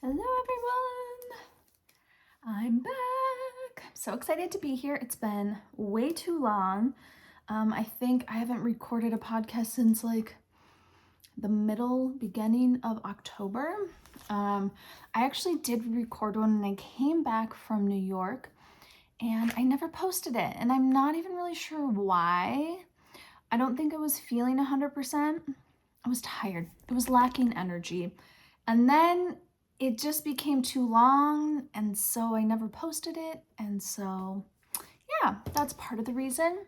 Hello everyone! I'm back! I'm so excited to be here. It's been way too long. I think I haven't recorded a podcast since like the beginning of October. I actually did record one and I came back from New York and I never posted it, and I'm not even really sure why. I don't think I was feeling 100%. I was tired. It was lacking energy. And then it just became too long, and so I never posted it. And so, yeah, that's part of the reason.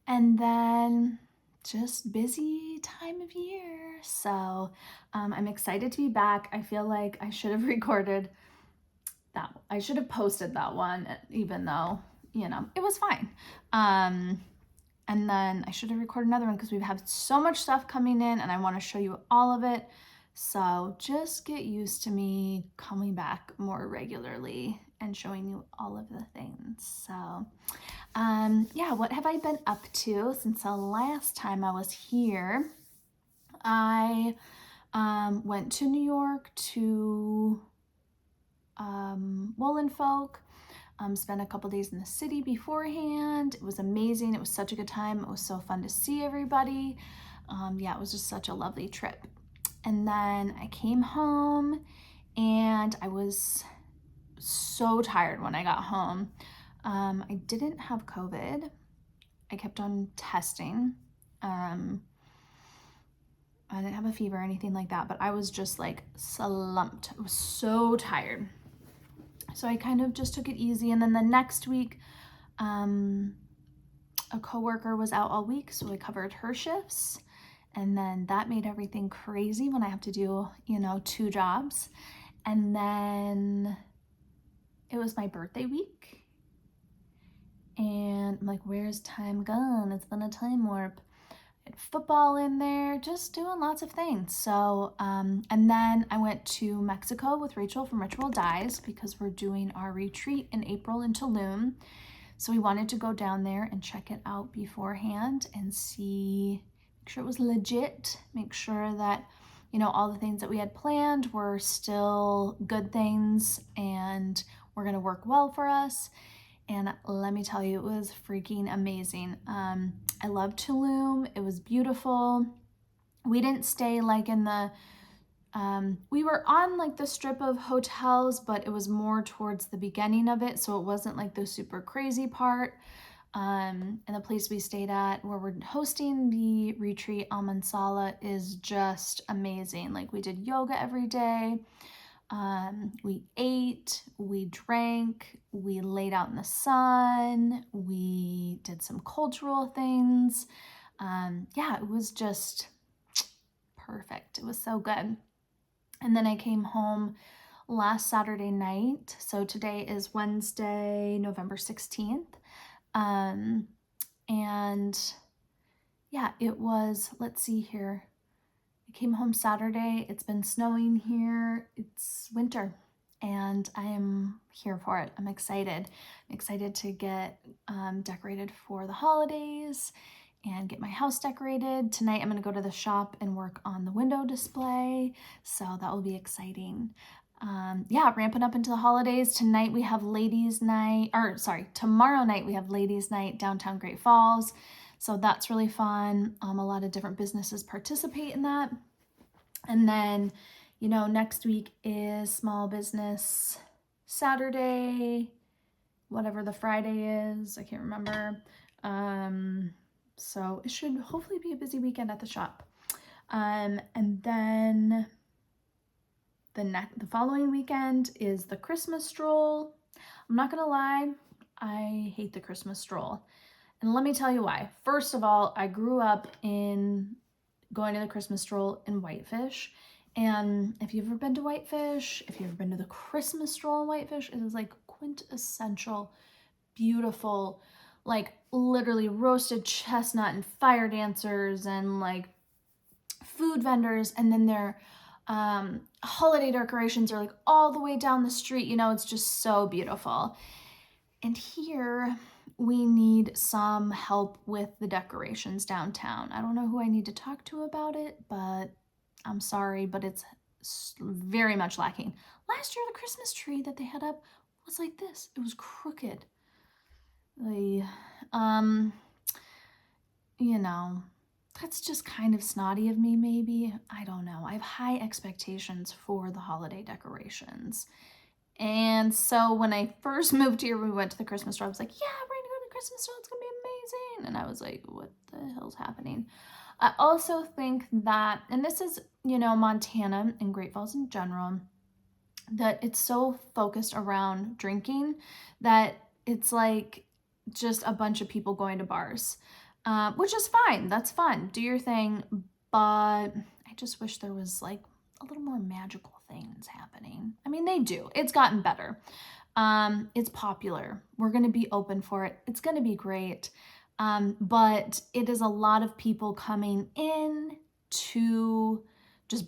And then just busy time of year. So I'm excited to be back. I feel like I should have recorded that. I should have posted that one, even though, it was fine. And then I should have recorded another one because we've had so much stuff coming in and I want to show you all of it. So just get used to me coming back more regularly and showing you all of the things. So yeah, what have I been up to since the last time I was here? I went to New York to Woolen Folk. Spent a couple days in the city beforehand. It was amazing. It was such a good time. It was so fun to see everybody. Yeah, it was just such a lovely trip. And then I came home and I was so tired when I got home. I didn't have COVID. I kept on testing. I didn't have a fever or anything like that, but I was just like slumped. I was so tired. So I kind of just took it easy. And then the next week, a coworker was out all week, so I covered her shifts. And then that made everything crazy when I have to do, 2 jobs. And then it was my birthday week. And I'm like, where's time gone? It's been a time warp. I had football in there, just doing lots of things. So, and then I went to Mexico with Rachel from Ritual Dyes because we're doing our retreat in April in Tulum. So we wanted to go down there and check it out beforehand and see, make sure it was legit, make sure that, all the things that we had planned were still good things and were going to work well for us. And let me tell you, it was freaking amazing. I love Tulum. It was beautiful. We didn't stay like in the, we were on like the strip of hotels, but it was more towards the beginning of it. So it wasn't like the super crazy part. And the place we stayed at where we're hosting the retreat, Amansala, is just amazing. Like we did yoga every day. We ate, we drank, we laid out in the sun, we did some cultural things. Yeah, it was just perfect. It was so good. And then I came home last Saturday night. So today is Wednesday, November 16th. And yeah, it was, let's see here. I came home Saturday. It's been snowing here. It's winter and I am here for it. I'm excited. I'm excited to get decorated for the holidays and get my house decorated. Tonight I'm going to go to the shop and work on the window display. So that will be exciting. Yeah, ramping up into the holidays. Tonight we have ladies night, tomorrow night we have ladies night downtown Great Falls. So that's really fun. A lot of different businesses participate in that. And then, next week is Small Business Saturday, whatever the Friday is, I can't remember. So it should hopefully be a busy weekend at the shop. And then the following weekend is the Christmas stroll. I'm not gonna lie, I hate the Christmas stroll. And let me tell you why. First of all, I grew up in going to the Christmas stroll in Whitefish. And if you've ever been to Whitefish, if you've ever been to the Christmas stroll in Whitefish, it is like quintessential, beautiful, like literally roasted chestnut and fire dancers and like food vendors. And then their holiday decorations are like all the way down the street. It's just so beautiful. And here we need some help with the decorations downtown. I don't know who I need to talk to about it, but I'm sorry, but it's very much lacking. Last year, the Christmas tree that they had up was like this. It was crooked. You know, that's just kind of snotty of me, maybe. I don't know. I have high expectations for the holiday decorations. And so when I first moved here, we went to the Christmas store. I was like, yeah, we're gonna go to the Christmas store. It's gonna be amazing. And I was like, what the hell's happening? I also think that, and this is, Montana and Great Falls in general, that it's so focused around drinking that it's like just a bunch of people going to bars, which is fine. That's fun. Do your thing. But I just wish there was like a little more magical things happening. I mean, they do. It's gotten better. It's popular. We're going to be open for it. It's going to be great. But it is a lot of people coming in to just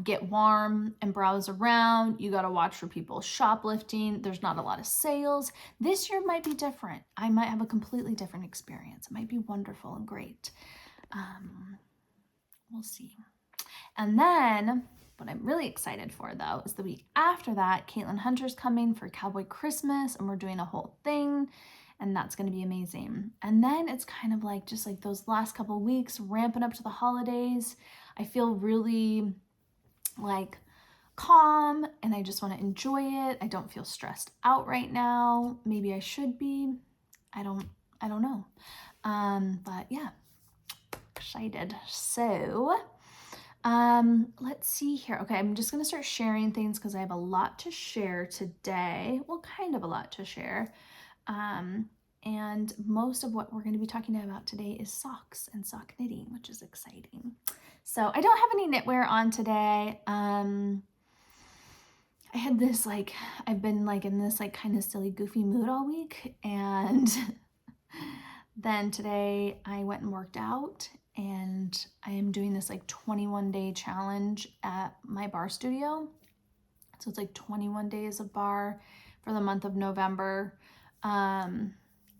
get warm and browse around. You got to watch for people shoplifting. There's not a lot of sales. This year might be different. I might have a completely different experience. It might be wonderful and great. We'll see. And then what I'm really excited for, though, is the week after that, Caitlin Hunter's coming for Cowboy Christmas, and we're doing a whole thing, and that's going to be amazing. And then it's kind of like just like those last couple weeks ramping up to the holidays. I feel really like calm, and I just want to enjoy it. I don't feel stressed out right now. Maybe I should be. I don't know. But yeah, excited. So let's see here. Okay, I'm just gonna start sharing things because I have a lot to share today. Well, kind of a lot to share. And most of what we're going to be talking about today is socks and sock knitting, which is exciting. So I don't have any knitwear on today. I had this I've been in this kind of silly, goofy mood all week, and then today I went and worked out, and I am doing this 21-day challenge at my barre studio. So it's 21 days of barre for the month of November.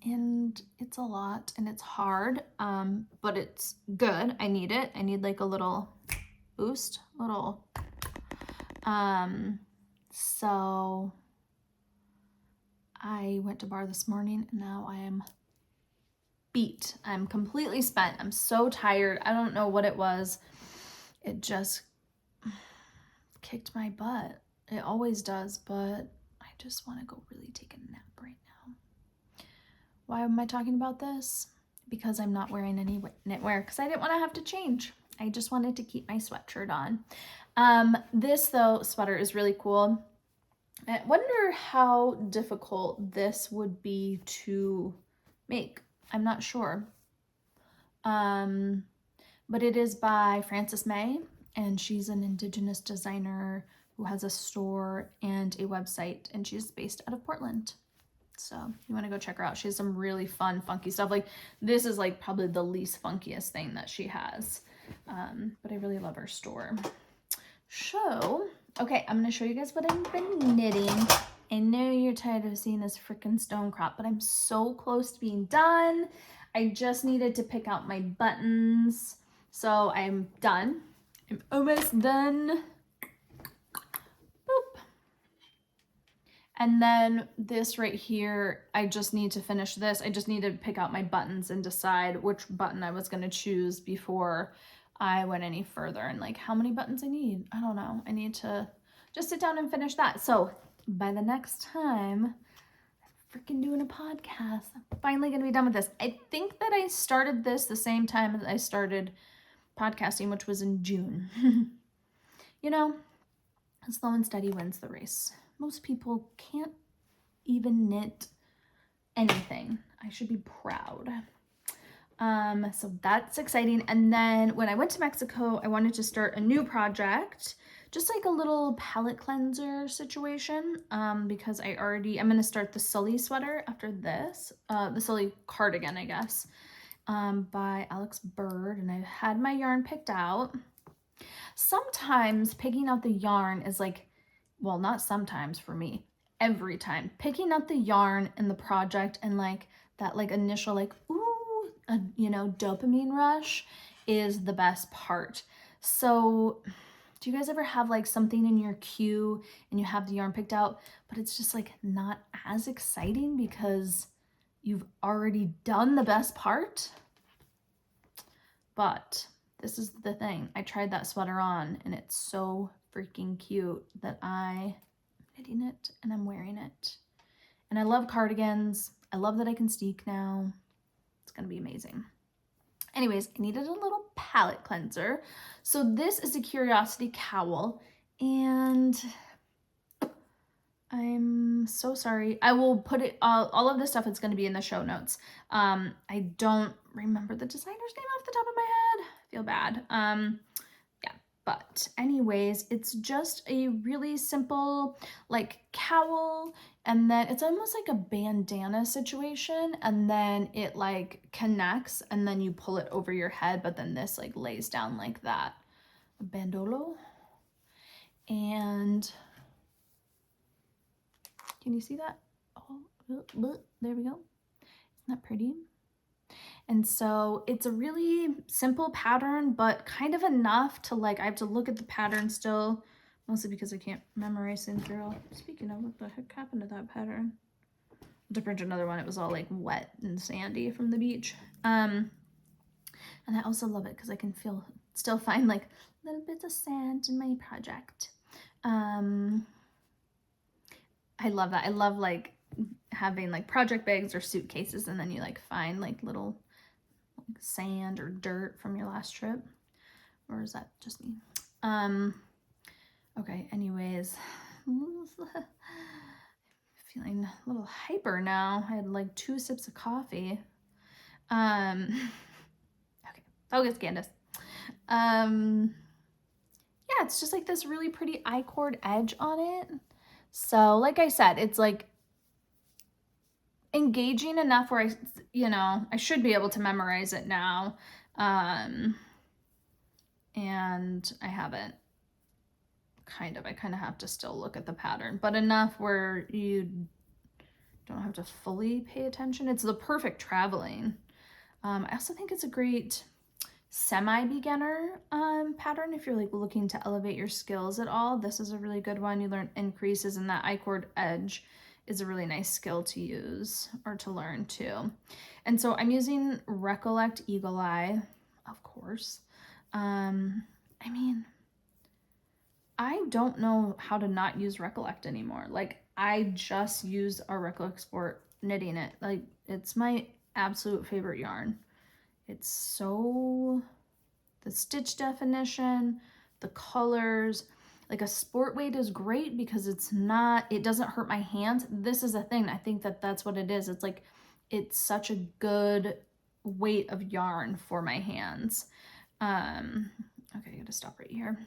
And it's a lot and it's hard, but it's good. I need it. I need a little boost, so I went to barre this morning, and now I am beat. I'm completely spent. I'm so tired. I don't know what it was. It just kicked my butt. It always does, but I just want to go really take a nap right now. Why am I talking about this? Because I'm not wearing any knitwear, because I didn't want to have to change. I just wanted to keep my sweatshirt on. This, though, sweater is really cool. I wonder how difficult this would be to make. I'm not sure. But it is by Frances May, and she's an Indigenous designer who has a store and a website, and she's based out of Portland. So you want to go check her out. She has some really fun, funky stuff. This is probably the least funkiest thing that she has. But I really love her store. So, okay, I'm going to show you guys what I've been knitting. I know you're tired of seeing this freaking Stonecrop, but I'm so close to being done. I just needed to pick out my buttons. So I'm done. I'm almost done. Boop. And then this right here, I just need to finish this. I just need to pick out my buttons and decide which button I was going to choose before I went any further. And how many buttons I need, I don't know. I need to just sit down and finish that. So by the next time I'm freaking doing a podcast, I'm finally going to be done with this. I think that I started this the same time as I started podcasting, which was in June. Slow and steady wins the race. Most people can't even knit anything. I should be proud. So that's exciting. And then when I went to Mexico, I wanted to start a new project, just a little palette cleanser situation, because I'm going to start the Sully sweater after this, the Sully cardigan, I guess, by Alex Bird. And I had my yarn picked out. Sometimes picking out the yarn is well, not sometimes for me, every time. Picking out the yarn in the project and that initial ooh, dopamine rush is the best part. So Do you guys ever have like something in your queue and you have the yarn picked out, but it's just like not as exciting because you've already done the best part? But this is the thing. I tried that sweater on and it's so freaking cute that I'm knitting it and I'm wearing it. And I love cardigans. I love that I can steek now. It's gonna be amazing. Anyways, I needed a little palette cleanser. So this is a Curiosity Cowl, and I'm so sorry. I will put it, all of this stuff is going to be in the show notes. I don't remember the designer's name off the top of my head. I feel bad. Yeah, but anyways, it's just a really simple like cowl, and then it's almost like a bandana situation, and then it like connects and then you pull it over your head, but then this like lays down like that. A bandolo. And can you see that? Oh, there we go. Isn't that pretty? And so it's a really simple pattern, but kind of enough to like, I have to look at the pattern still, mostly because I can't memorize things through. Speaking of, what the heck happened to that pattern? To print another one, it was all like wet and sandy from the beach. And I also love it because I can still find like little bits of sand in my project. I love that. I love like having like project bags or suitcases and then you like find like little like sand or dirt from your last trip. Or is that just me? Okay, anyways. Feeling a little hyper now. I had like 2 sips of coffee. Okay, focus, Candace. Yeah, it's just like this really pretty I-cord edge on it. So like I said, it's like engaging enough where I should be able to memorize it now. And I haven't. I kind of have to still look at the pattern, but enough where you don't have to fully pay attention. It's the perfect traveling. I also think it's a great semi-beginner pattern if you're like looking to elevate your skills at all. This is a really good one. You learn increases, and that I-cord edge is a really nice skill to use or to learn too. And so I'm using Recollect Eagle Eye, of course. I mean, I don't know how to not use Recollect anymore. Like, I just use our Recollect Sport knitting it. Like, it's my absolute favorite yarn. It's so, the stitch definition, the colors, like a sport weight is great because it doesn't hurt my hands. This is a thing. I think that's what it is. It's like, it's such a good weight of yarn for my hands. Okay, I gotta stop right here.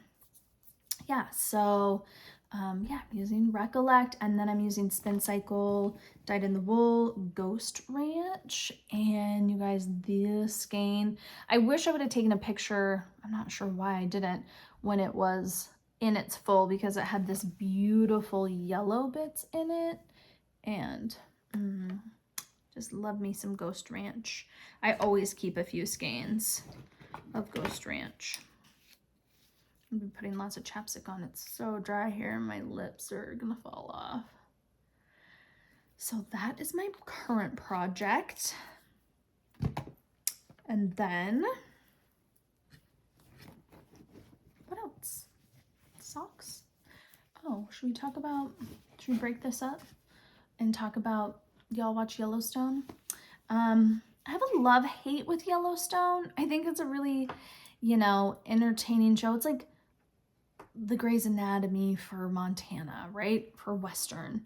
Yeah, so yeah, I'm using Recollect, and then I'm using Spin Cycle Dyed in the Wool Ghost Ranch. And you guys, this skein, I wish I would have taken a picture. I'm not sure why I didn't when it was in its full, because it had this beautiful yellow bits in it. And just love me some Ghost Ranch. I always keep a few skeins of Ghost Ranch. I've been putting lots of chapstick on. It's so dry here. My lips are gonna fall off. So that is my current project. And then, what else? Socks? Oh, should we break this up and talk about, y'all watch Yellowstone? I have a love-hate with Yellowstone. I think it's a really, entertaining show. It's like the Grey's Anatomy for Montana, right? For Western.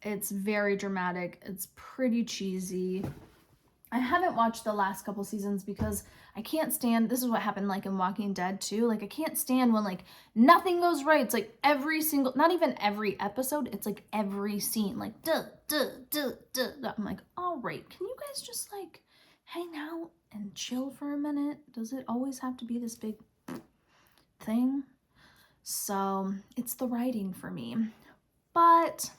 It's very dramatic. It's pretty cheesy. I haven't watched the last couple seasons because I can't stand, this is what happened like in Walking Dead too. Like I can't stand when like nothing goes right. It's like every single, not even every episode, it's like every scene, like duh, duh, duh, duh, duh. I'm like, all right, can you guys just like hang out and chill for a minute? Does it always have to be this big thing? So it's the writing for me, but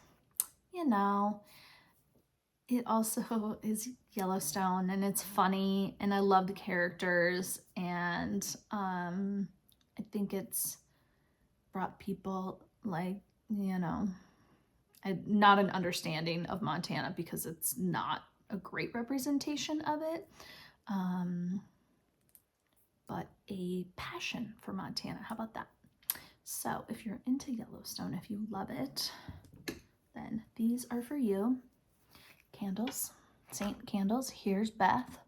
it also is Yellowstone and it's funny and I love the characters, and I think it's brought people like, not an understanding of Montana because it's not a great representation of it, but a passion for Montana. How about that? So if you're into Yellowstone, if you love it, then these are for you. Candles, Saint candles. Here's Beth.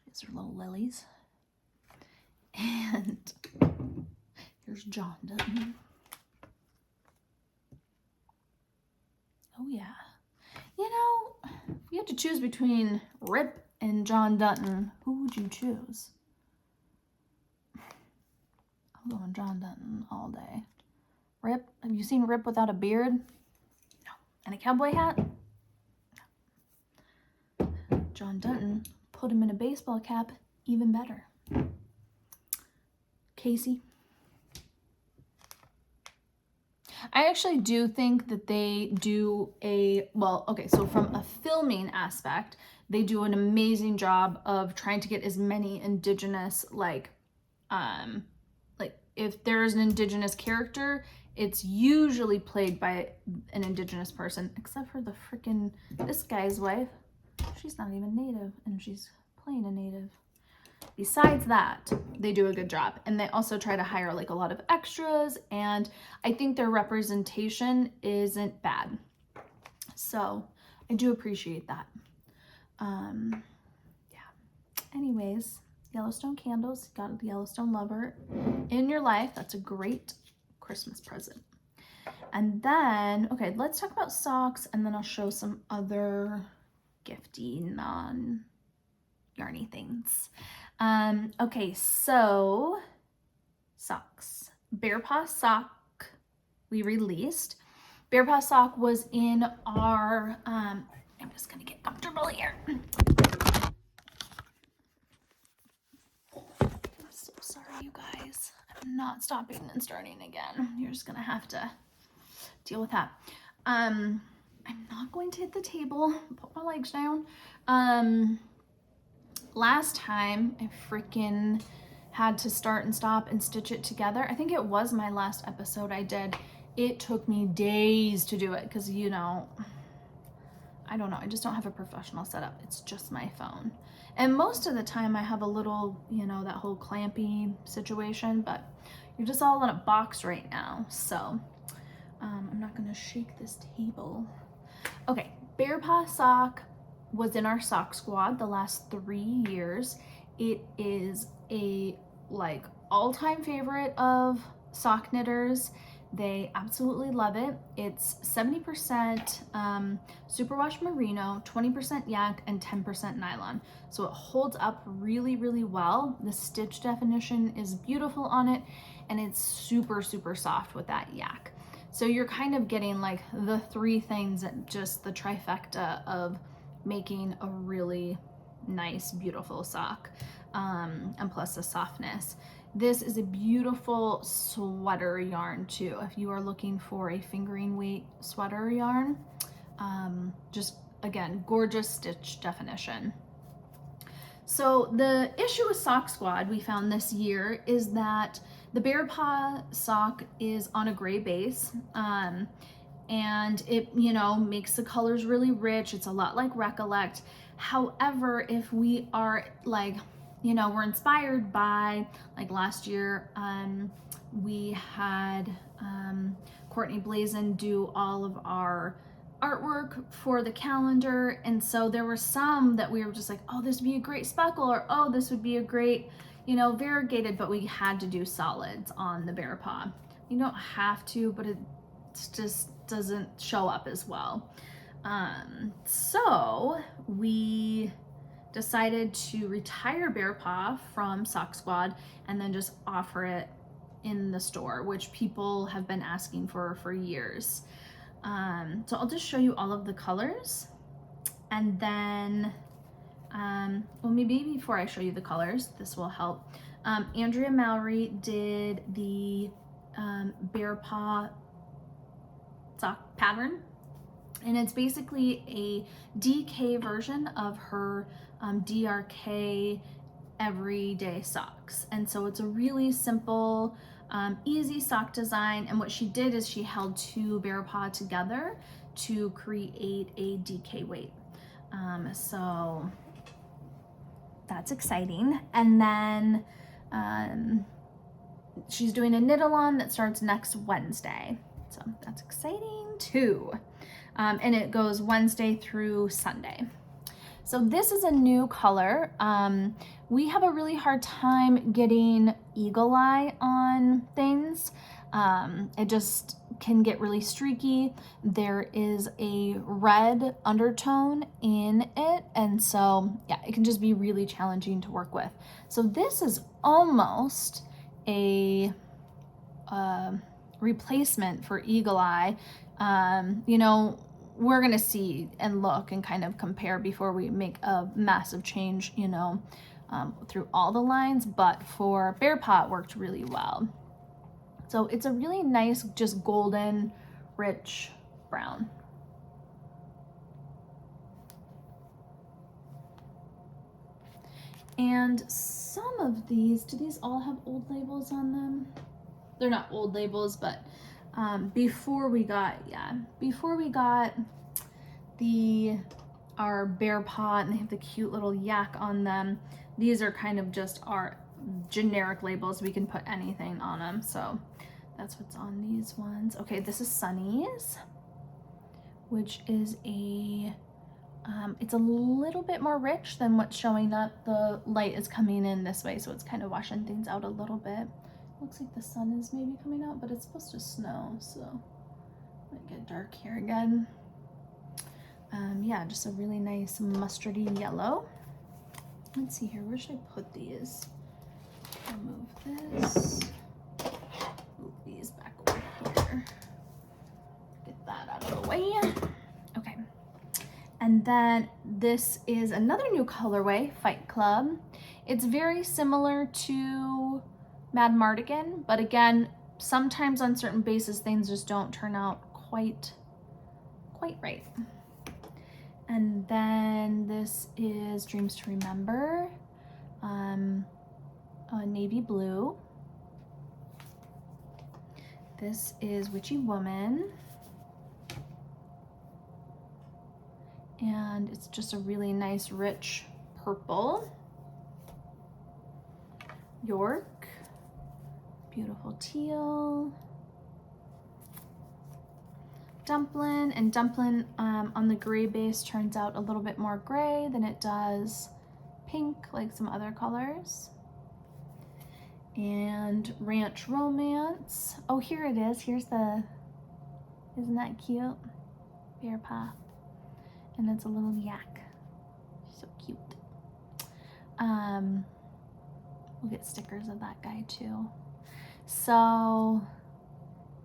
These are little lilies. And here's John Dutton. Oh yeah. If you had to choose between Rip and John Dutton, who would you choose? I'm going John Dutton all day. Rip, have you seen Rip without a beard? No. And a cowboy hat? No. John Dutton, put him in a baseball cap, even better. Casey. I actually do think that they do so from a filming aspect, they do an amazing job of trying to get as many indigenous, if there's an indigenous character, it's usually played by an indigenous person, except for the this guy's wife. She's not even native, and she's playing a native. Besides that, they do a good job. And they also try to hire a lot of extras, and I think their representation isn't bad. So I do appreciate that. Anyways, Yellowstone Candles, got a Yellowstone lover in your life. That's a great Christmas present. And then, okay, let's talk about socks, and then I'll show some other gifty, non-yarny things. Okay, so socks. Bearpaw Sock we released. Bearpaw Sock was in our, I'm just gonna get comfortable here. I'm so sorry, you guys. I'm not stopping and starting again. You're just gonna have to deal with that. I'm not going to hit the table, put my legs down. Last time I freaking had to start and stop and stitch it together. I think it was my last episode I did. It took me days to do it because, I don't know. I just don't have a professional setup. It's just my phone. And most of the time I have a little, that whole clampy situation, but you're just all in a box right now. So I'm not going to shake this table. Okay, Bearpaw Sock was in our sock squad the last 3 years. It is a all-time favorite of sock knitters. They absolutely love it. It's 70% superwash merino, 20% yak, and 10% nylon. So it holds up really, really well. The stitch definition is beautiful on it, and it's super, super soft with that yak. So you're kind of getting the three things, just the trifecta of making a really nice, beautiful sock, and plus the softness. This is a beautiful sweater yarn too. If you are looking for a fingering weight sweater yarn, just again, gorgeous stitch definition. So the issue with Sock Squad we found this year is that the Bearpaw sock is on a gray base, and it, makes the colors really rich. It's a lot like Recollect. However, if we are we're inspired by, last year, we had Courtney Blazin do all of our artwork for the calendar. And so there were some that we were just oh, this would be a great speckle, or oh, this would be a great, variegated, but we had to do solids on the Bearpaw. You don't have to, but it just doesn't show up as well. So we decided to retire Bearpaw from Sock Squad and then just offer it in the store, which people have been asking for years. So I'll just show you all of the colors, and then maybe before I show you the colors, this will help. Andrea Mowry did the Bearpaw sock pattern, and it's basically a DK version of her DRK everyday socks. And so it's a really simple Easy sock design, and what she did is she held two Bearpaw together to create a DK weight. So that's exciting. And then she's doing a knit-along that starts next Wednesday. So that's exciting too. And it goes Wednesday through Sunday. So this is a new color. We have a really hard time getting eagle eye on things. It just can get really streaky. There is a red undertone in it, and so yeah, it can just be really challenging to work with. So this is almost a replacement for eagle eye. You know, we're gonna see and look and kind of compare before we make a massive change, you know, through all the lines, but for Bearpaw it worked really well. So it's a really nice, just golden, rich brown. And some of these, do these all have old labels on them? They're not old labels, but before we got our Bearpaw, and they have the cute little yak on them, these are kind of just our generic labels. We can put anything on them, so that's what's on these ones. Okay, this is Sunny's, which is a it's a little bit more rich than what's showing up. The light is coming in this way, so it's kind of washing things out a little bit. Looks like the sun is maybe coming out, but it's supposed to snow, so it might get dark here again. Yeah, just a really nice mustardy yellow. Let's see here, where should I put these? Remove this. Move these back over here. Get that out of the way. Okay. And then this is another new colorway, Fight Club. It's very similar to Mad Mardigan, but again, sometimes on certain bases things just don't turn out quite right. And then this is Dreams to Remember, navy blue. This is Witchy Woman, and it's just a really nice rich purple. York, beautiful teal. Dumpling, and Dumpling on the gray base turns out a little bit more gray than it does pink like some other colors. And Ranch Romance. Oh, here it is. Here's the, isn't that cute? Bearpaw. And it's a little yak. So cute. We'll get stickers of that guy too. So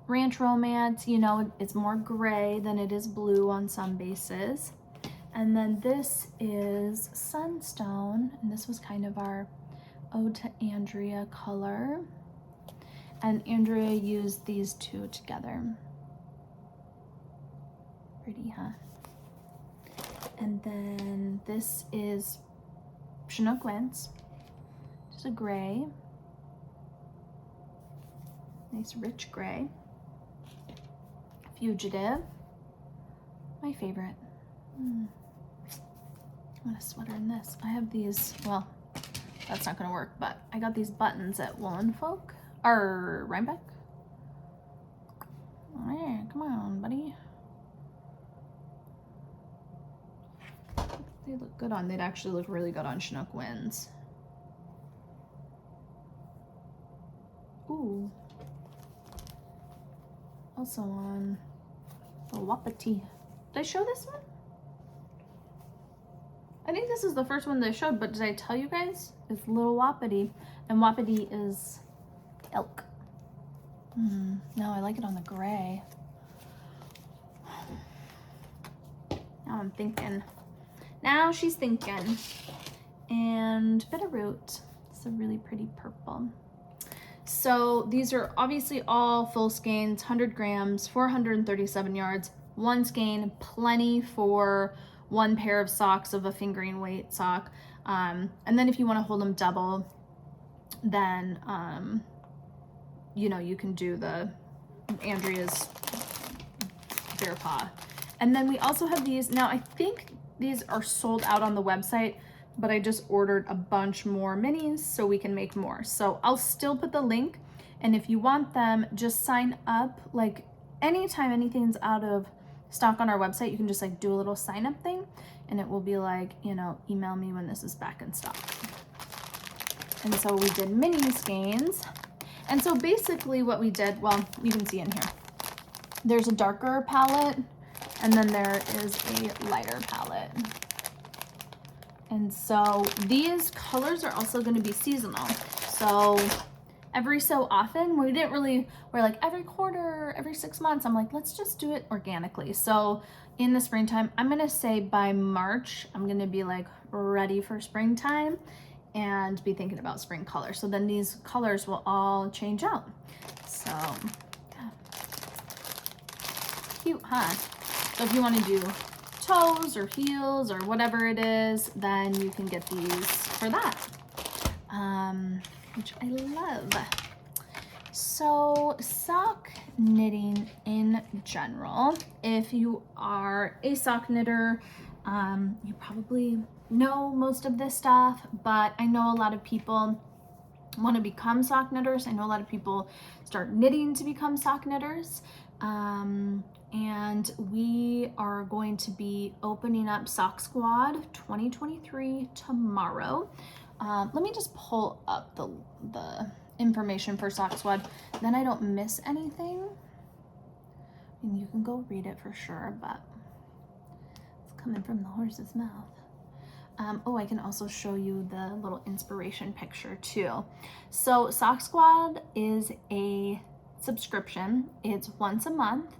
Ranch Romance, you know, it's more gray than it is blue on some bases. And then this is Sunstone, and this was kind of our Ode to Andrea color. And Andrea used these two together. Pretty, huh? And then this is Chinook Winds, just a gray. Nice rich gray. Fugitive, my favorite. I want a sweater in this. I have these, well, that's not gonna work, but I got these buttons at Woolen Folk, or Rhinebeck. Oh yeah, come on, buddy. They look good on, they'd actually look really good on Chinook Winds. Ooh. Also on the Wapiti. Did I show this one? I think this is the first one that I showed, but did I tell you guys? It's Little Wapiti, and Wapiti is elk. No, I like it on the gray. Now I'm thinking. Now she's thinking. And Bitterroot. It's a really pretty purple. So these are obviously all full skeins, 100 grams, 437 yards, one skein, plenty for one pair of socks of a fingering weight sock. And then if you want to hold them double, then you know, you can do the Andrea's Bearpaw. And then we also have these. Now I think these are sold out on the website, but I just ordered a bunch more minis so we can make more. So I'll still put the link, and if you want them, just sign up. Like anytime anything's out of stock on our website, you can just like do a little sign up thing, and it will be like, you know, email me when this is back in stock. And so we did mini skeins. And so basically what we did, well, you can see in here, there's a darker palette and then there is a lighter palette. And so these colors are also going to be seasonal. So every so often, we're like every quarter, every 6 months, I'm like, let's just do it organically. So in the springtime, I'm going to say by March, I'm going to be like ready for springtime and be thinking about spring colors. So then these colors will all change out. So yeah. Cute, huh? So if you want to do toes or heels or whatever it is, then you can get these for that, which I love. So sock knitting in general, if you are a sock knitter, you probably know most of this stuff, but I know a lot of people want to become sock knitters. I know a lot of people start knitting to become sock knitters. And we are going to be opening up Sock Squad 2023 tomorrow. Let me just pull up the information for Sock Squad, then I don't miss anything. And you can go read it for sure, but it's coming from the horse's mouth. Oh, I can also show you the little inspiration picture too. So Sock Squad is a subscription. It's once a month.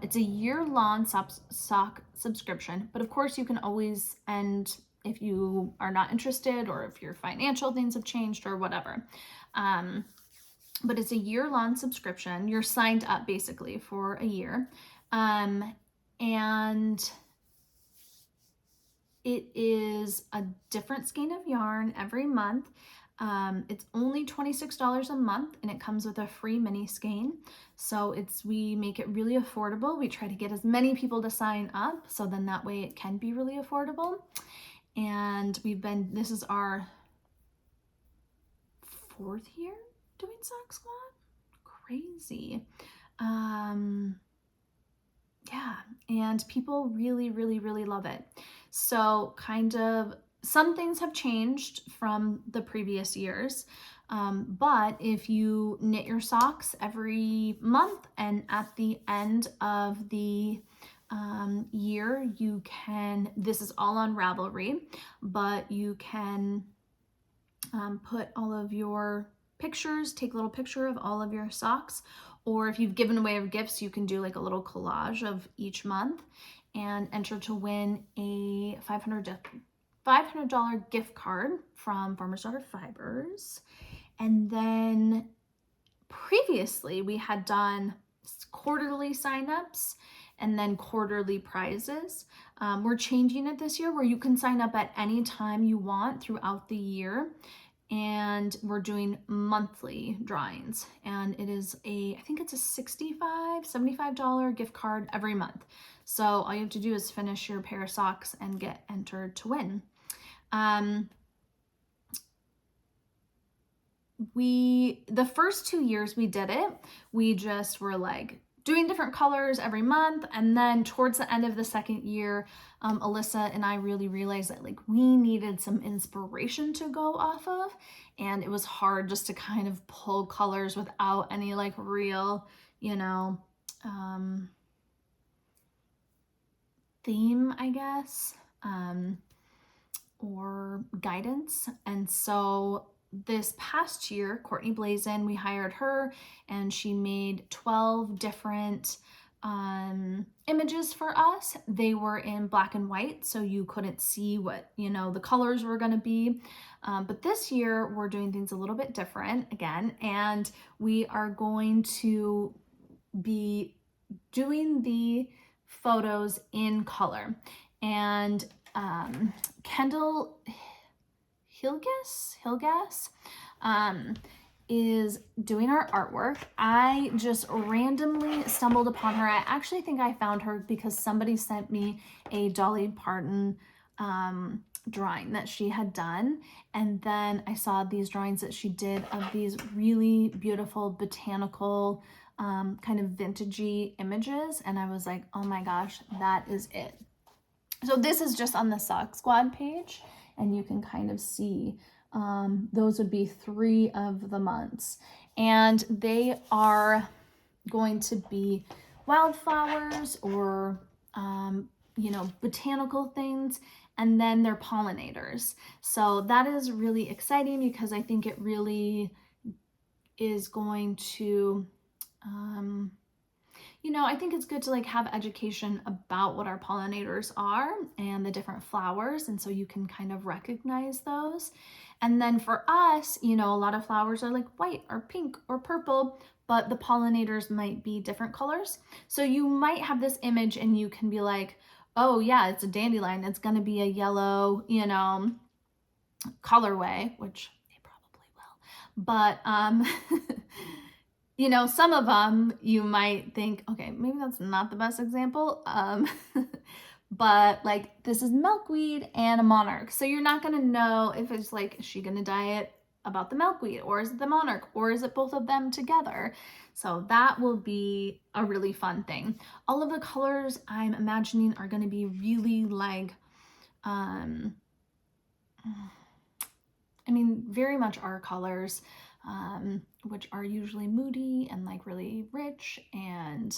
It's a year-long sock subscription, but of course you can always end if you are not interested or if your financial things have changed or whatever. But it's a year-long subscription. You're signed up basically for a year. And it is a different skein of yarn every month. It's only $26 a month and it comes with a free mini skein. So we make it really affordable. We try to get as many people to sign up so then that way it can be really affordable. And this is our 4th year doing Sock Squad. Crazy. Yeah, and people really, really, really love it. So kind of some things have changed from the previous years, but if you knit your socks every month and at the end of the year, you can, this is all on Ravelry, but you can put all of your pictures, take a little picture of all of your socks, or if you've given away gifts, you can do like a little collage of each month and enter to win a $500 gift card from Farmer's Daughter Fibers. And then previously we had done quarterly signups and then quarterly prizes. We're changing it this year where you can sign up at any time you want throughout the year. And we're doing monthly drawings, and it is I think it's a $75 gift card every month. So all you have to do is finish your pair of socks and get entered to win. The first 2 years we did it, we just were like doing different colors every month. And then towards the end of the second year, Alyssa and I really realized that like we needed some inspiration to go off of. And it was hard just to kind of pull colors without any like real, theme, I guess, or guidance. And so this past year, Courtney Blazin, we hired her and she made 12 different images for us. They were in black and white, so you couldn't see what, the colors were going to be. But this year we're doing things a little bit different again, and we are going to be doing the photos in color. And Kendall Hilgas is doing our artwork. I just randomly stumbled upon her. I actually think I found her because somebody sent me a Dolly Parton drawing that she had done, and then I saw these drawings that she did of these really beautiful botanical kind of vintagey images, and I was like, oh my gosh, that is it. So this is just on the Sock Squad page, and you can kind of see those would be 3 of the months, and they are going to be wildflowers or you know, botanical things, and then they're pollinators. So that is really exciting because I think it really is going to you know, I think it's good to like have education about what our pollinators are and the different flowers, and so you can kind of recognize those. And then for us, you know, a lot of flowers are like white or pink or purple, but the pollinators might be different colors. So you might have this image and you can be like, oh yeah, it's a dandelion, it's going to be a yellow, you know, colorway, which they probably will. But you know, some of them you might think, okay, maybe that's not the best example. But like this is milkweed and a monarch. So you're not going to know if it's like, is she going to diet about the milkweed, or is it the monarch, or is it both of them together? So that will be a really fun thing. All of the colors I'm imagining are going to be really like, I mean, very much our colors, which are usually moody and like really rich and,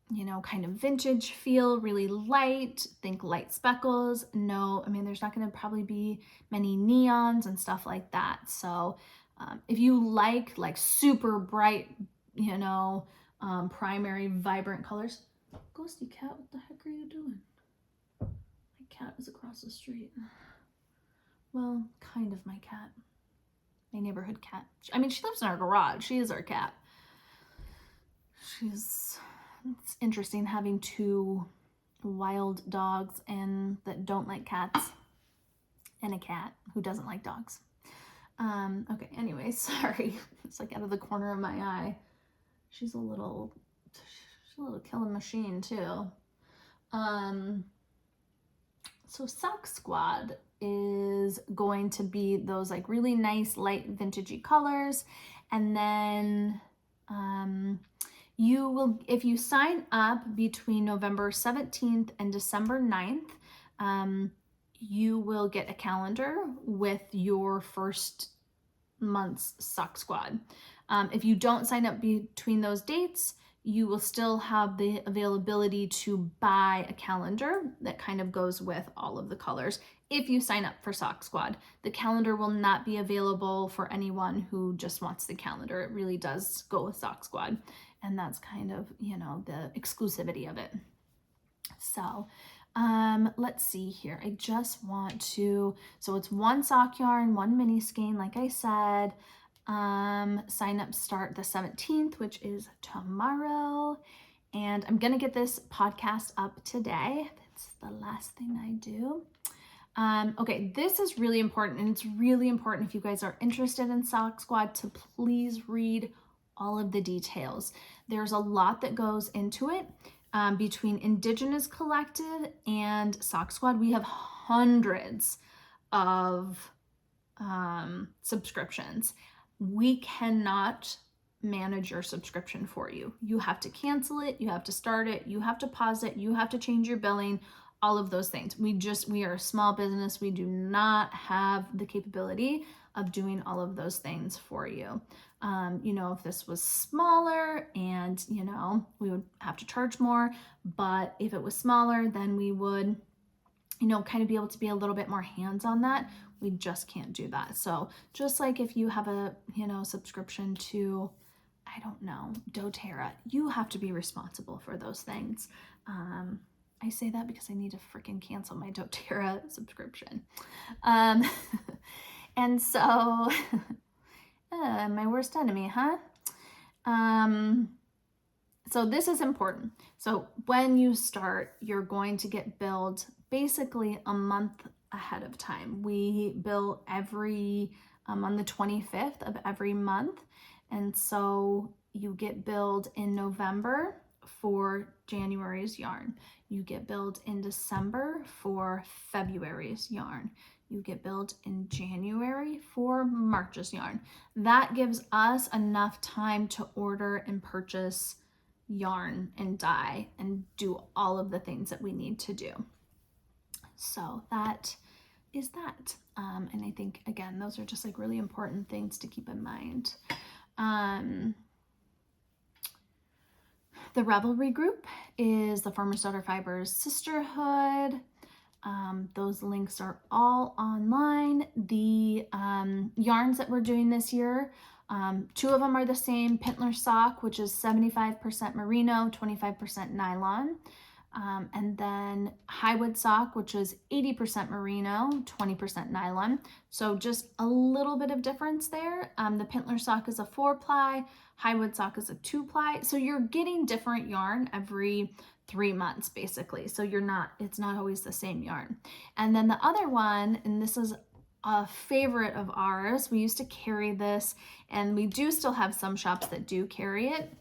you know, kind of vintage feel, really light. Think light speckles. No, I mean, there's not going to probably be many neons and stuff like that. So if you like super bright, you know, primary vibrant colors, ghosty cat, what the heck are you doing? My cat is across the street. Well, kind of my cat. My neighborhood cat. I mean, she lives in our garage. She is our cat. It's interesting having 2 wild dogs and that don't like cats, and a cat who doesn't like dogs. Okay, anyway, sorry. It's like out of the corner of my eye. She's a little killing machine too. So Sock Squad is going to be those like really nice light vintagey colors, and then you will, if you sign up between November 17th and December 9th, you will get a calendar with your first month's Sock Squad. If you don't sign up between those dates, you will still have the availability to buy a calendar that kind of goes with all of the colors if you sign up for Sock Squad. The calendar will not be available for anyone who just wants the calendar. It really does go with Sock Squad, and that's kind of, you know, the exclusivity of it. So let's see here. I just want to, so it's 1 sock yarn, 1 mini skein, like I said. Sign up start the 17th, which is tomorrow, and I'm gonna get this podcast up today. That's the last thing I do. Okay, this is really important, and it's really important if you guys are interested in Sock Squad to please read all of the details. There's a lot that goes into it. Between Indigenous Collective and Sock Squad, we have hundreds of subscriptions. We cannot manage your subscription for you. You have to cancel it, you have to start it, you have to pause it, you have to change your billing, all of those things. We are a small business. We do not have the capability of doing all of those things for you. You know, if this was smaller and, you know, we would have to charge more, but if it was smaller, then we would, you know, kind of be able to be a little bit more hands on that. We just can't do that. So just like if you have a, you know, subscription to, I don't know, doTERRA, you have to be responsible for those things. I say that because I need to freaking cancel my doTERRA subscription. And so, my worst enemy, huh? So this is important. So when you start, you're going to get billed basically a month ahead of time. We bill every on the 25th of every month. And so you get billed in November for January's yarn. You get billed in December for February's yarn. You get billed in January for March's yarn. That gives us enough time to order and purchase yarn and dye and do all of the things that we need to do. So that is that. And I think, again, those are just like really important things to keep in mind. The Revelry group is the Farmer's Daughter Fibers Sisterhood. Those links are all online. The yarns that we're doing this year, 2 of them are the same. Pintler Sock, which is 75% merino, 25% nylon. And then Highwood Sock, which is 80% merino, 20% nylon. So just a little bit of difference there. The Pintler Sock is a 4-ply, Highwood Sock is a 2-ply. So you're getting different yarn every 3 months, basically. So it's not always the same yarn. And then the other one, and this is a favorite of ours, we used to carry this, and we do still have some shops that do carry it,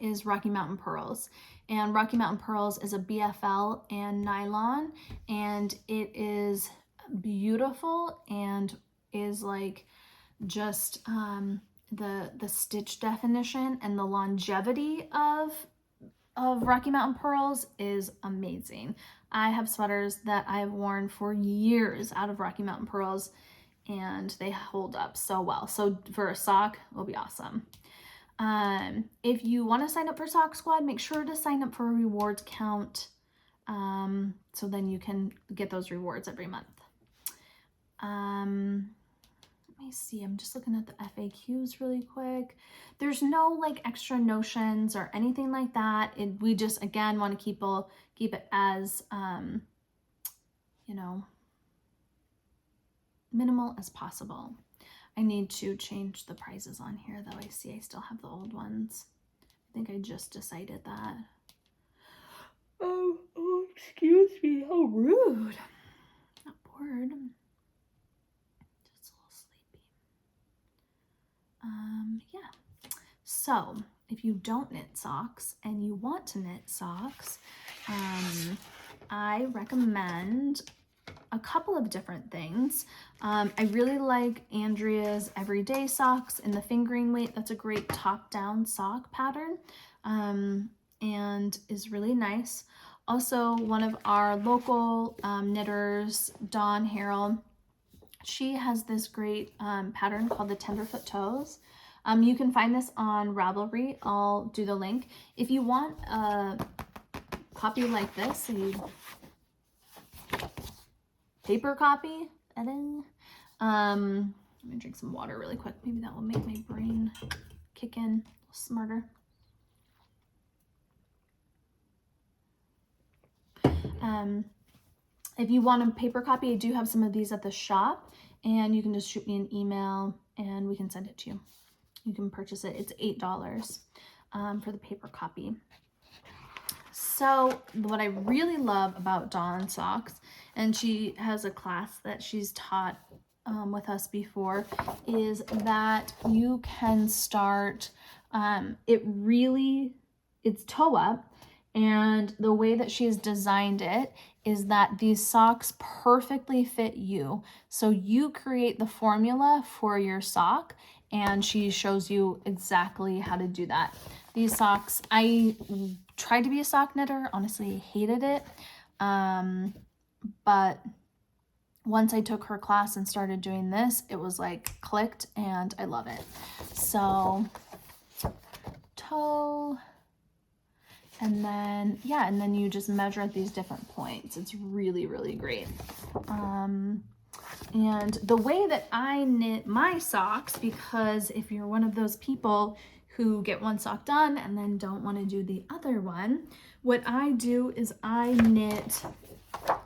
is Rocky Mountain Pearls. And Rocky Mountain Pearls is a BFL and nylon, and it is beautiful and is like just the stitch definition and the longevity of Rocky Mountain Pearls is amazing. I have sweaters that I've worn for years out of Rocky Mountain Pearls, and they hold up so well. So for a sock, it'll be awesome. If you want to sign up for Sock Squad, make sure to sign up for a rewards count, so then you can get those rewards every month. Let me see, I'm just looking at the FAQs really quick. There's no like extra notions or anything like that. We just, again, want to keep it as, minimal as possible. I need to change the prices on here, though. I see I still have the old ones. I think I just decided that. Oh, excuse me. How rude. Not bored. Just a little sleepy. Yeah. So, if you don't knit socks and you want to knit socks, I recommend a couple of different things. I really like Andrea's Everyday Socks in the fingering weight. That's a great top-down sock pattern, and is really nice. Also, one of our local knitters, Dawn Harrell, she has this great pattern called the Tenderfoot Toes. You can find this on Ravelry. I'll do the link. If you want a copy like this, paper copy, let me drink some water really quick. Maybe that will make my brain kick in a little smarter. If you want a paper copy, I do have some of these at the shop, and you can just shoot me an email and we can send it to you. You can purchase it. It's $8 for the paper copy. So what I really love about Dawn Socks, and she has a class that she's taught with us before, is that you can start, it's toe up, and the way that she's designed it is that these socks perfectly fit you. So you create the formula for your sock, and she shows you exactly how to do that. These socks, I tried to be a sock knitter, honestly hated it, but once I took her class and started doing this, it was like clicked, and I love it. So toe, and then and then you just measure at these different points. It's really, really great. And the way that I knit my socks, because if you're one of those people who get one sock done and then don't want to do the other one, what I do is I knit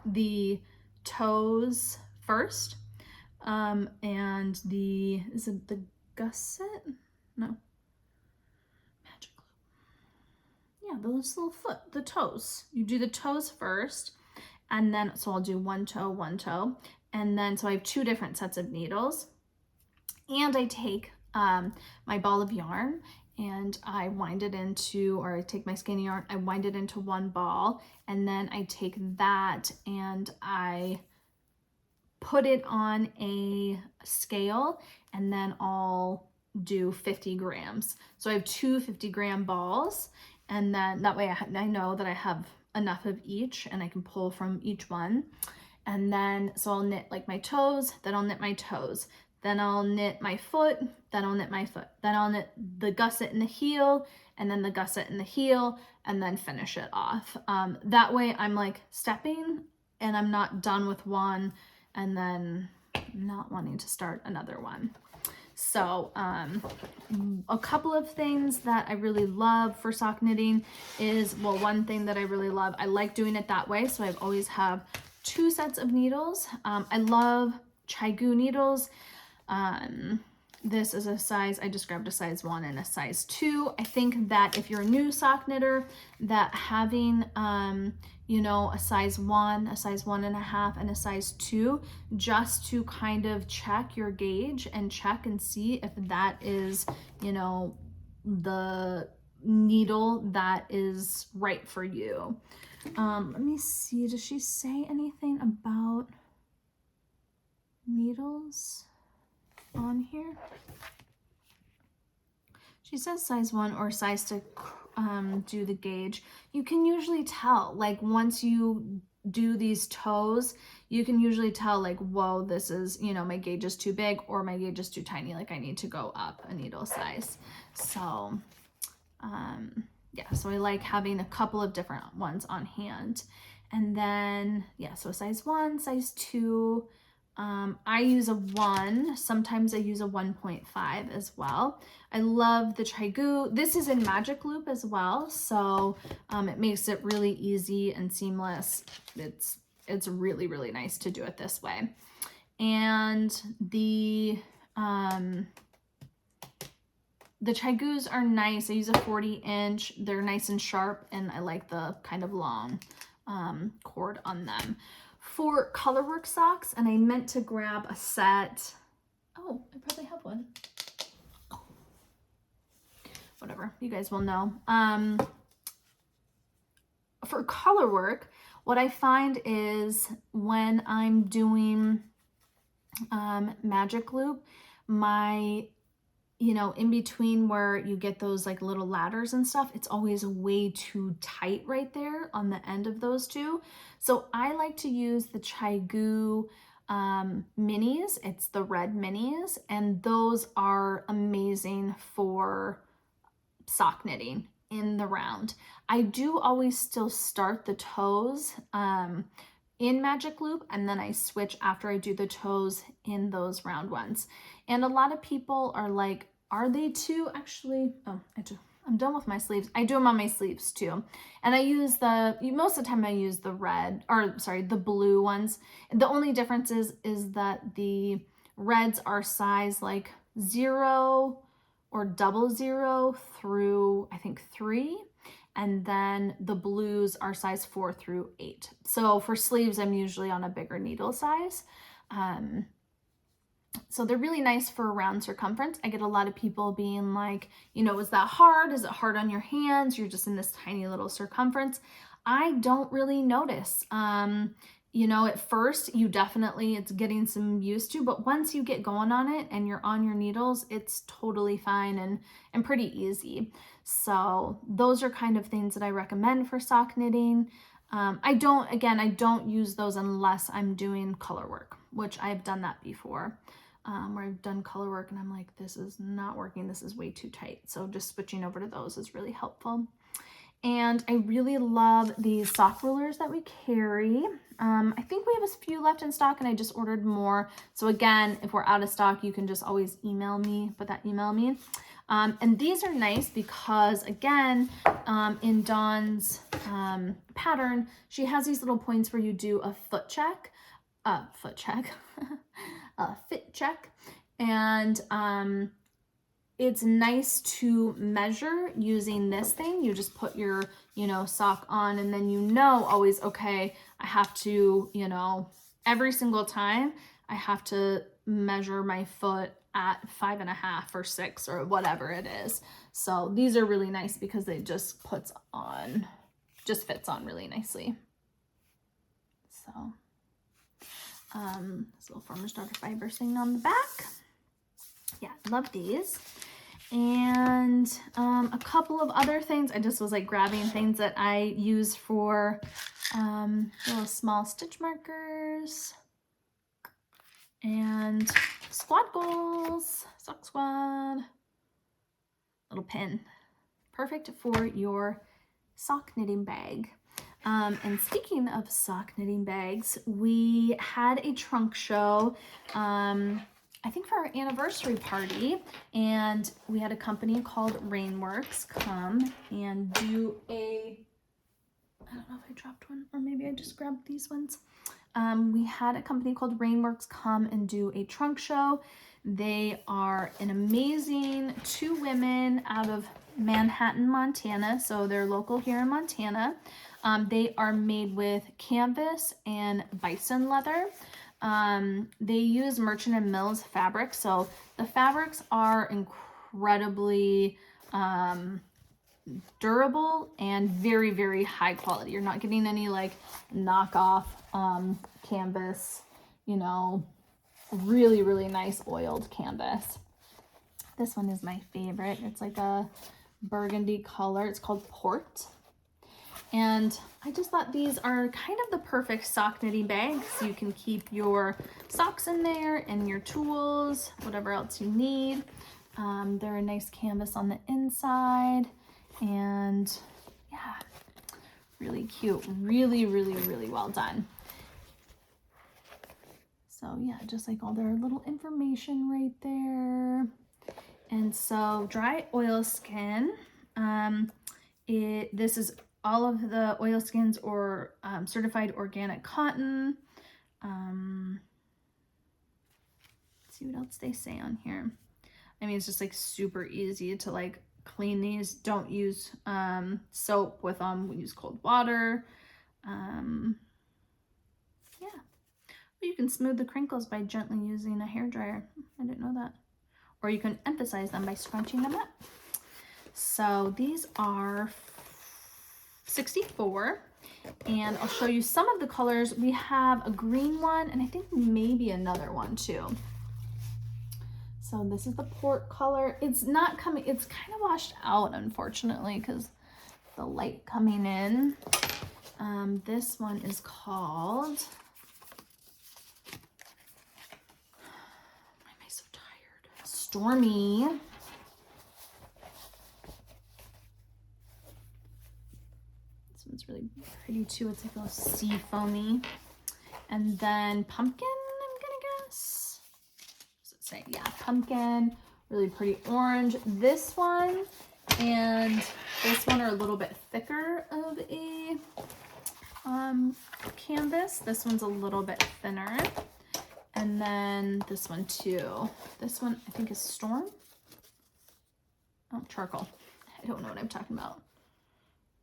the toes first, and is it the gusset? No. Magic glue. Yeah, the little foot, the toes. You do the toes first, and then, so I'll do one toe, and then, so I have 2 different sets of needles. And I take my ball of yarn and I wind it into, or I take my skein of yarn, I wind it into one ball, and then I take that and I put it on a scale, and then I'll do 50 grams. So I have two 50-gram balls, and then that way I know that I have enough of each and I can pull from each one. And then, so I'll knit like my toes, then I'll knit my toes, then I'll knit my foot, then I'll knit my foot, then I'll knit the gusset in the heel, and then the gusset in the heel, and then finish it off. That way I'm like stepping and I'm not done with one and then not wanting to start another one. So a couple of things that I really love for sock knitting is, well, one thing that I really love, I like doing it that way. So I always have 2 sets of needles. I love Chai-Gu needles. This is a size, I just grabbed a size 1 and a size 2. I think that if you're a new sock knitter, that having, you know, a size 1, a size 1.5, and a size 2, just to kind of check your gauge and check and see if that is, you know, the needle that is right for you. Let me see, does she say anything about needles on here? She says size 1 or size to do the gauge. You can usually tell, like once you do these toes, you can usually tell like, whoa, this is, you know, my gauge is too big or my gauge is too tiny, like I need to go up a needle size. So yeah, so I like having a couple of different ones on hand. And then, yeah, so size 1, size 2, I use a 1, sometimes I use a 1.5 as well. I love the Chai-Gu. This is in Magic Loop as well, so it makes it really easy and seamless. It's really, really nice to do it this way. And the Chai-Gus are nice. I use a 40-inch. They're nice and sharp, and I like the kind of long cord on them. For colorwork socks, and I meant to grab a set. Oh, I probably have one. Whatever, you guys will know. For colorwork, what I find is when I'm doing Magic Loop, my, you know, in between where you get those like little ladders and stuff, it's always way too tight right there on the end of those two. So I like to use the Chai-Gu minis. It's the red minis, and those are amazing for sock knitting in the round. I do always still start the toes in Magic Loop, and then I switch after I do the toes in those round ones. And a lot of people are like, are they too? Actually, oh, I'm done with my sleeves. I do them on my sleeves too. And I use most of the time I use the red, or sorry, the blue ones. The only difference is that the reds are size like 0 or 00 through, I think, 3. And then the blues are size 4 through 8. So for sleeves, I'm usually on a bigger needle size. So they're really nice for a round circumference. I get a lot of people being like, you know, is that hard? Is it hard on your hands? You're just in this tiny little circumference. I don't really notice. You know, at first you definitely, it's getting some used to, but once you get going on it and you're on your needles, it's totally fine and pretty easy. So those are kind of things that I recommend for sock knitting. I don't use those unless I'm doing color work, which I've done that before, where I've done color work and I'm like, this is not working. This is way too tight. So just switching over to those is really helpful. And I really love these sock rulers that we carry. I think we have a few left in stock and I just ordered more. So again, if we're out of stock, you can just always email me, email me. And these are nice because again, in Dawn's pattern, she has these little points where you do a fit check, and it's nice to measure using this thing. You just put your, you know, sock on, and then you know always, okay, I have to, you know, every single time I have to measure my foot at 5.5 or 6 or whatever it is. So these are really nice because they just fits on really nicely. So this little Farmer's Daughter fiber thing on the back. Yeah, love these. And a couple of other things. I just was like grabbing things that I use for little small stitch markers and squad goals, sock squad, little pin. Perfect for your sock knitting bag. And speaking of sock knitting bags, we had a trunk show, I think for our anniversary party, and we had a company called Raen Works come and do a, I don't know if I dropped one or maybe I just grabbed these ones. We had a company called Raen Works come and do a trunk show. They are an amazing 2 women out of Manhattan, Montana. So they're local here in Montana. They are made with canvas and bison leather. They use Merchant and Mills fabric. So the fabrics are incredibly durable and very, very high quality. You're not getting any like knockoff canvas, you know, really, really nice oiled canvas. This one is my favorite. It's like a burgundy color. It's called Port. And I just thought these are kind of the perfect sock knitting bag. So you can keep your socks in there and your tools, whatever else you need. They're a nice canvas on the inside. And yeah, really cute. Really, really, really well done. So yeah, just like all their little information right there. And so dry oilskin, this is all of the oilskins or certified organic cotton. Let's see what else they say on here. I mean, it's just like super easy to like clean these. Don't use soap with them. We use cold water. Yeah. But you can smooth the crinkles by gently using a hairdryer. I didn't know that. Or you can emphasize them by scrunching them up. So these are 64, and I'll show you some of the colors. We have a green one, and I think maybe another one too. So this is the Port color. It's not coming, it's kind of washed out, unfortunately, because the light coming in. This one is called, why am I so tired? Stormy. It's really pretty too. It's like a little sea foamy. And then pumpkin, I'm gonna guess. What's it say? Yeah, pumpkin, really pretty orange. This one and this one are a little bit thicker of a canvas. This one's a little bit thinner. And then this one too. This one I think is Storm. Oh, charcoal. I don't know what I'm talking about.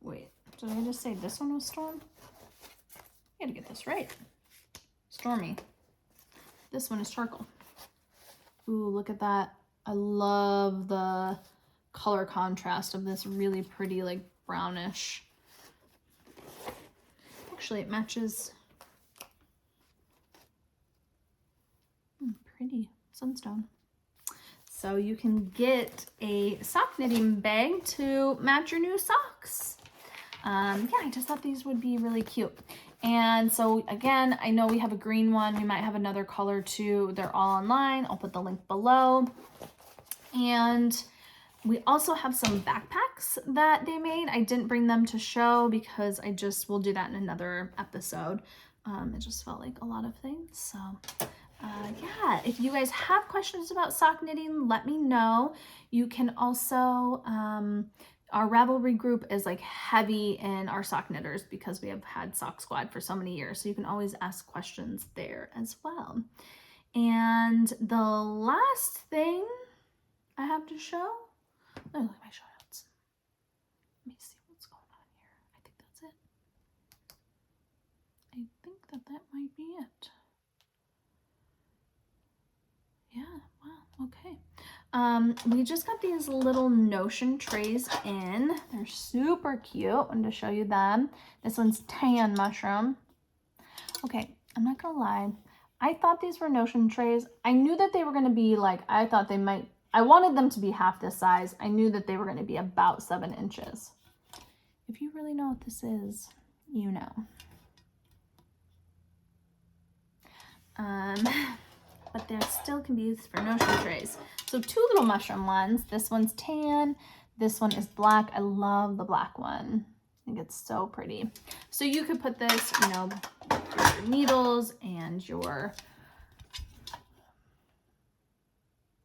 Wait. Did I just say this one was Storm? I gotta get this right. Stormy. This one is charcoal. Ooh, look at that. I love the color contrast of this really pretty, like brownish. Actually, it matches. Pretty sunstone. So you can get a sock knitting bag to match your new socks. Yeah, I just thought these would be really cute. And so again, I know we have a green one. We might have another color too. They're all online. I'll put the link below. And we also have some backpacks that they made. I didn't bring them to show because we'll do that in another episode. It just felt like a lot of things. So yeah, if you guys have questions about sock knitting, let me know. You can also, our Ravelry group is like heavy in our sock knitters because we have had Sock Squad for so many years. So you can always ask questions there as well. And the last thing I have to show, let me look at my show notes. Let me see what's going on here. I think that's it. I think that might be it. Yeah, wow, Okay. We just got these little Notion trays in. They're super cute. I wanted to show you them. This one's tan mushroom. Okay, I'm not gonna lie. I thought these were Notion trays. I knew that they were gonna be like, I thought they might, I wanted them to be half this size. I knew that they were gonna be about 7 inches. If you really know what this is, you know. But they still can be used for Notion trays. So 2 little mushroom ones. This one's tan. This one is black. I love the black one. I think it's so pretty. So you could put this, you know, your needles and your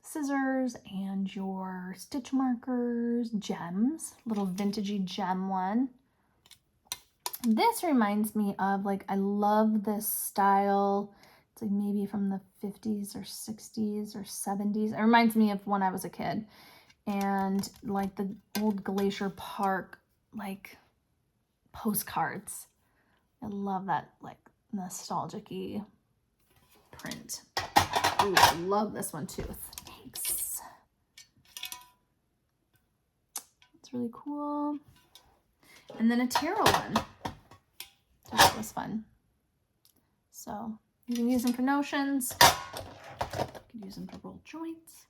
scissors and your stitch markers, gems, little vintagey gem one. This reminds me of, like, I love this style. It's like maybe from the 50s or 60s or 70s. It reminds me of when I was a kid. And like the old Glacier Park, like, postcards. I love that, like, nostalgic-y print. Ooh, I love this one too. Thanks. It's really cool. And then a tarot one. That was fun. So you can use them for notions. You can use them to roll joints.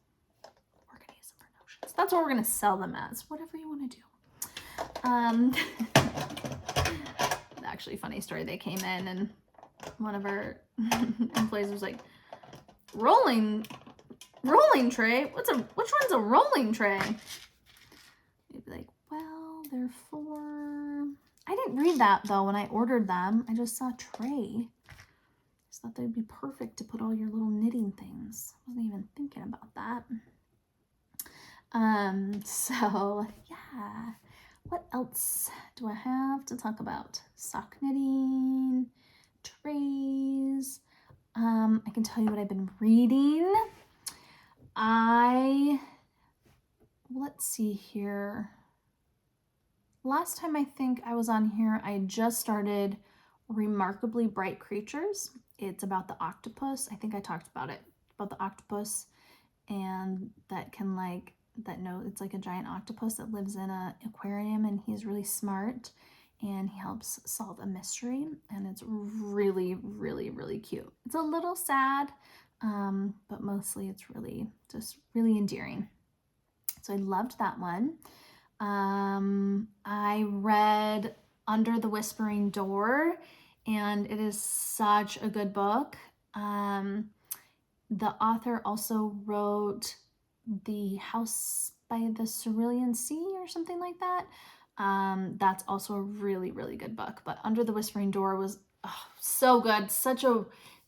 We're gonna use them for notions. That's what we're gonna sell them as. Whatever you want to do. Actually, funny story. They came in and one of our employees was like, rolling tray? Which one's a rolling tray? They'd be like, well, they're for... I didn't read that though when I ordered them. I just saw tray. Just thought they'd be perfect to put all your little knitting things. Wasn't even thinking about that. So yeah. What else do I have to talk about? Sock knitting, trays. I can tell you what I've been reading. Let's see here. Last time I think I was on here, I just started Remarkably Bright Creatures. It's about the octopus. I think I talked about it, about the octopus, and that can it's like a giant octopus that lives in an aquarium, and he's really smart and he helps solve a mystery, and it's really, really, really cute. It's a little sad, but mostly it's really just really endearing. So I loved that one. I read Under the Whispering Door, and it is such a good book. The author also wrote The House by the Cerulean Sea or something like that. That's also a really, really good book. But Under the Whispering Door was so good. Such a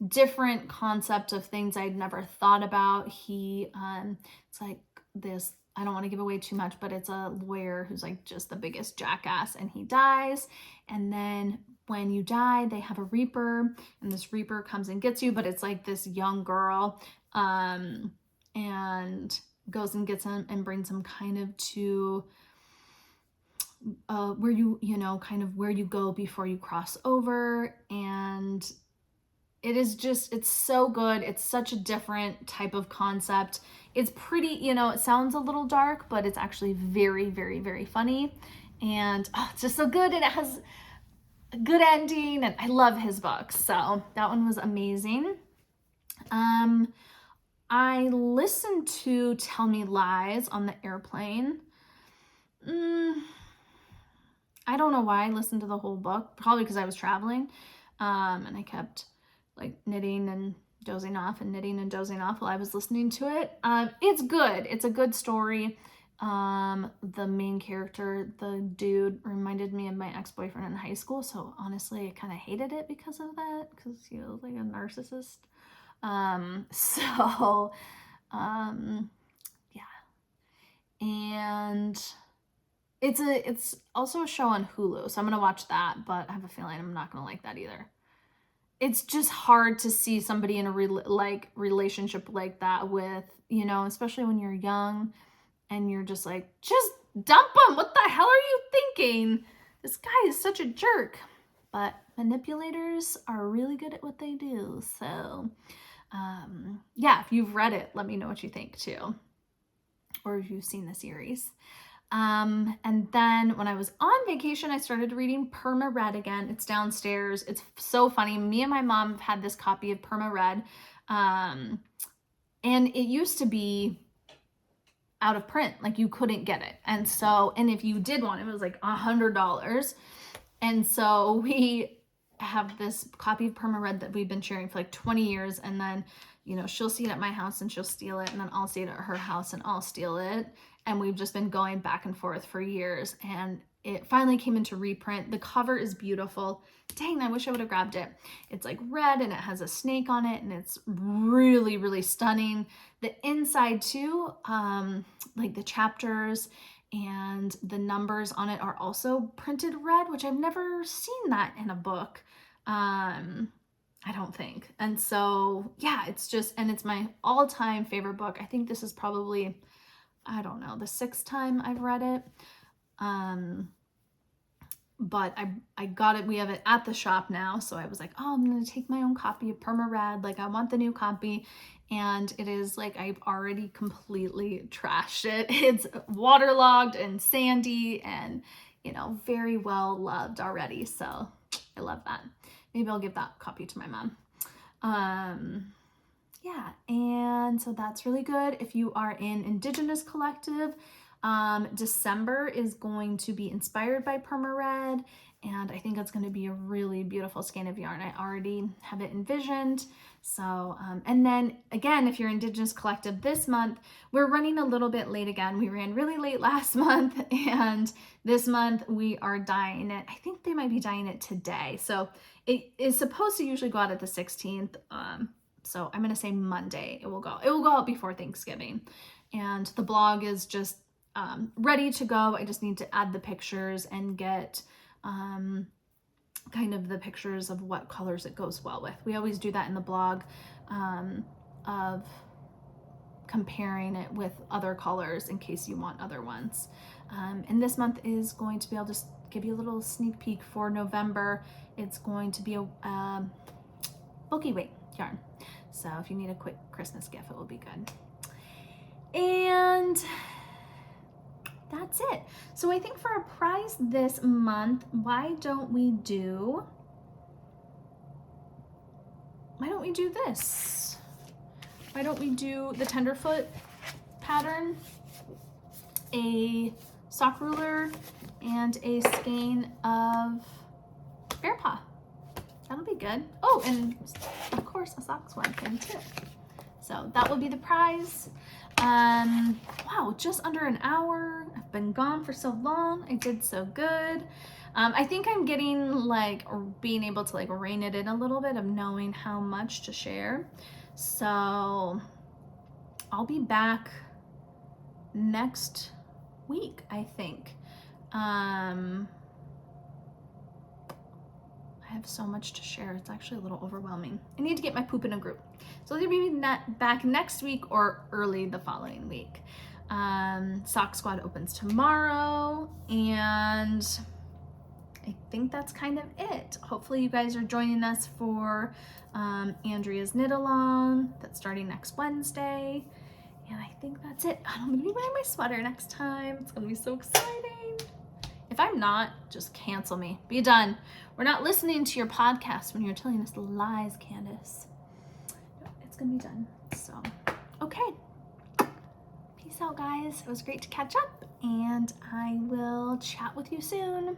different concept of things I'd never thought about. It's like this, I don't want to give away too much, but it's a lawyer who's like just the biggest jackass, and he dies. And then when you die, they have a reaper, and this reaper comes and gets you, but it's like this young girl, and goes and gets him and brings him kind of to where where you go before you cross over. And it's so good. It's such a different type of concept. It's pretty, it sounds a little dark, but it's actually very, very, very funny. And it's just so good. And it has a good ending. And I love his books. So that one was amazing. I listened to Tell Me Lies on the airplane. I don't know why I listened to the whole book. Probably because I was traveling. And I kept like knitting and dozing off and knitting and dozing off while I was listening to it. It's good. It's a good story. The main character, the dude, reminded me of my ex-boyfriend in high school. So honestly, I kind of hated it because of that, because he was like a narcissist. Yeah. And it's also a show on Hulu, so I'm gonna watch that, but I have a feeling I'm not gonna like that either. It's just hard to see somebody in a relationship like that with, especially when you're young and you're just like, just dump him. What the hell are you thinking? This guy is such a jerk. But manipulators are really good at what they do. So Yeah, if you've read it, let me know what you think too, or if you've seen the series. And then when I was on vacation, I started reading Perma Red again. It's downstairs. It's so funny. Me and my mom have had this copy of Perma Red. And it used to be out of print. Like you couldn't get it. And if you did want it, it was like $100. And so we have this copy of Perma Red that we've been sharing for like 20 years. And then, she'll see it at my house and she'll steal it. And then I'll see it at her house and I'll steal it. And we've just been going back and forth for years. And it finally came into reprint. The cover is beautiful. Dang, I wish I would have grabbed it. It's like red and it has a snake on it. And it's really, really stunning. The inside too, like the chapters and the numbers on it are also printed red, which I've never seen that in a book. I don't think. And so, yeah, it's my all-time favorite book. I think this is probably, I don't know, the 6th time I've read it. But I got it. We have it at the shop now. So I was like, oh, I'm going to take my own copy of Perma Red. Like I want the new copy. And it is like, I've already completely trashed it. It's waterlogged and sandy and, very well loved already. So I love that. Maybe I'll give that copy to my mom. Yeah. And so that's really good. If you are in Indigenous Collective, December is going to be inspired by Perma Red, and I think it's going to be a really beautiful skein of yarn. I already have it envisioned. So, and then again, if you're Indigenous Collective this month, we're running a little bit late again. We ran really late last month, and this month we are dyeing it. I think they might be dyeing it today. So it is supposed to usually go out at the 16th. So I'm going to say Monday it will go. It will go out before Thanksgiving. And the blog is just ready to go. I just need to add the pictures and get kind of the pictures of what colors it goes well with. We always do that in the blog of comparing it with other colors in case you want other ones. And this month is going to be, I'll just give you a little sneak peek for November. It's going to be a bulky weight yarn. So if you need a quick Christmas gift, it will be good. And that's it. So I think for a prize this month, why don't we do this? Why don't we do the Tenderfoot pattern, a sock ruler, and a skein of Bearpaw? That'll be good. Oh, and of course a sock squad thing too. So that will be the prize. Wow, just under an hour. I've been gone for so long. I did so good. I think I'm getting like being able to like rein it in a little bit of knowing how much to share. So I'll be back next week, I think. I have so much to share. It's actually a little overwhelming. I need to get my poop in a group. So they'll be back next week or early the following week. Sock Squad opens tomorrow, and I think that's kind of it. Hopefully you guys are joining us for Andrea's knit along that's starting next Wednesday. And I think that's it. I'm gonna be wearing my sweater next time. It's gonna be so exciting. If I'm not, just cancel me. Be done. We're not listening to your podcast when you're telling us lies, Candace. It's gonna be done. So, okay. Peace out, guys. It was great to catch up, and I will chat with you soon.